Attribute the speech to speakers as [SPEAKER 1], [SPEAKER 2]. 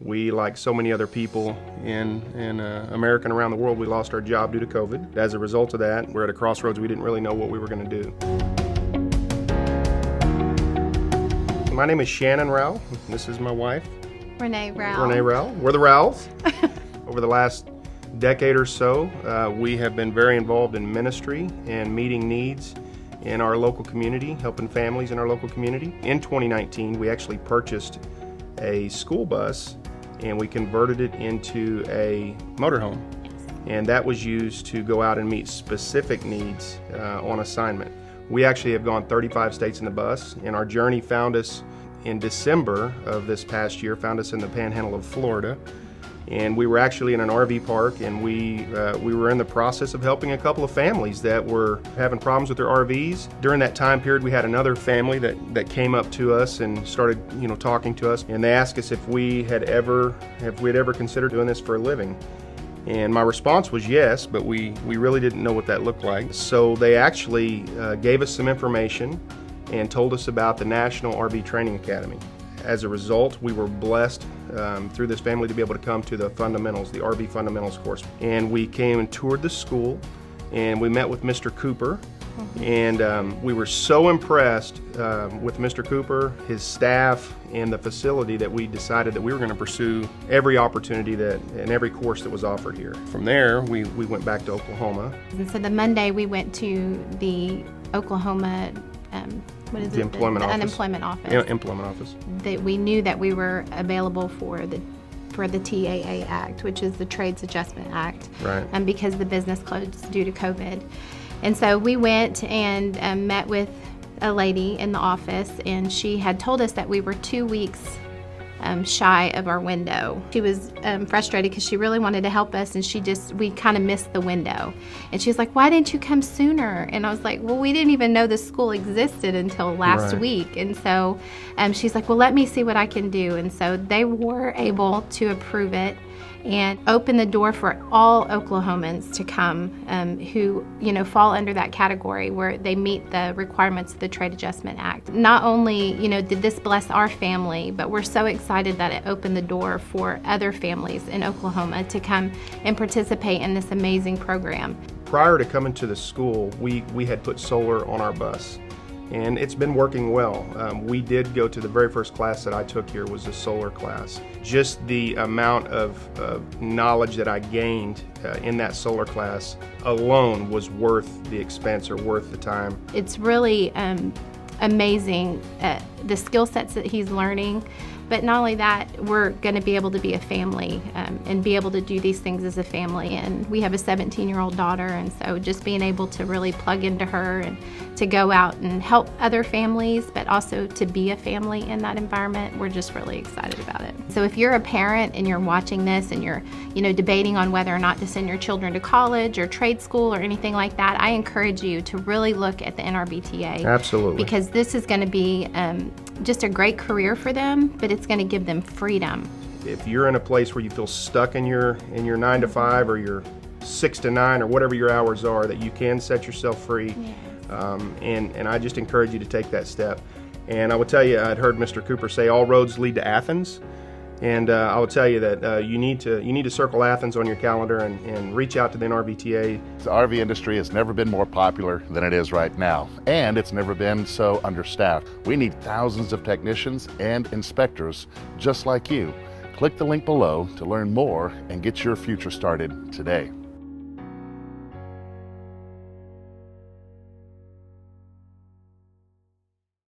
[SPEAKER 1] We, like so many other people in America and around the world, we lost our job due to COVID. As a result of that, we're at a crossroads. We didn't really know what we were going to do. My name is Shannon Rowell. This is my wife,
[SPEAKER 2] Renee Rowell.
[SPEAKER 1] Renee Rowell. We're the Rowells. Over the last decade or so, we have been very involved in ministry and meeting needs in our local community, helping families in our local community. In 2019, we actually purchased a school bus and we converted it into a motorhome. And that was used to go out and meet specific needs on assignment. We actually have gone 35 states in the bus, and our journey found us in December of this past year, found us in the panhandle of Florida. And we were actually in an RV park, and we were in the process of helping a couple of families that were having problems with their RVs. During that time period, we had another family that came up to us and started, talking to us, and they asked us if we had ever considered doing this for a living. And my response was yes, but we really didn't know what that looked like. So they actually gave us some information and told us about the National RV Training Academy. As a result, we were blessed through this family to be able to come to the fundamentals, the RV fundamentals course. And we came and toured the school, and we met with Mr. Cooper. And we were so impressed with Mr. Cooper, his staff, and the facility that we decided that we were going to pursue every opportunity and every course that was offered here. From there, we went back to Oklahoma.
[SPEAKER 2] And so the Monday we went to the Oklahoma
[SPEAKER 1] The employment office.
[SPEAKER 2] Unemployment office.
[SPEAKER 1] Yeah, employment office.
[SPEAKER 2] That we knew that we were available for the TAA Act, which is the Trades Adjustment Act.
[SPEAKER 1] Right.
[SPEAKER 2] Because the business closed due to COVID. And so we went and met with a lady in the office, and she had told us that we were 2 weeks shy of our window. She was frustrated because she really wanted to help us, and we kind of missed the window. And she was like, "Why didn't you come sooner?" And I was like, "Well, we didn't even know the school existed until last week." And so she's like, "Well, let me see what I can do." And so they were able to approve it and open the door for all Oklahomans to come who fall under that category where they meet the requirements of the Trade Adjustment Act. Not only did this bless our family, but we're so excited that it opened the door for other families in Oklahoma to come and participate in this amazing program.
[SPEAKER 1] Prior to coming to the school, we had put solar on our bus, and it's been working well. We did go to the very first class that I took here was a solar class. Just the amount of knowledge that I gained in that solar class alone was worth the expense or worth the time.
[SPEAKER 2] It's really amazing the skill sets that he's learning. But not only that, we're going to be able to be a family and be able to do these things as a family. And we have a 17-year-old daughter, and so just being able to really plug into her and to go out and help other families, but also to be a family in that environment, we're just really excited about it. So if you're a parent and you're watching this and you're debating on whether or not to send your children to college or trade school or anything like that, I encourage you to really look at the NRVTA.
[SPEAKER 1] Absolutely.
[SPEAKER 2] Because this is going to be just a great career for them, but it's going to give them freedom.
[SPEAKER 1] If you're in a place where you feel stuck in your 9 to 5 or your 6 to 9 or whatever your hours are, that you can set yourself free.
[SPEAKER 2] Yes.
[SPEAKER 1] And I just encourage you to take that step. And I will tell you, I'd heard Mr. Cooper say all roads lead to Athens. And I will tell you that you need to circle Athens on your calendar and reach out to the NRVTA.
[SPEAKER 3] The RV industry has never been more popular than it is right now, and it's never been so understaffed. We need thousands of technicians and inspectors just like you. Click the link below to learn more and get your future started today.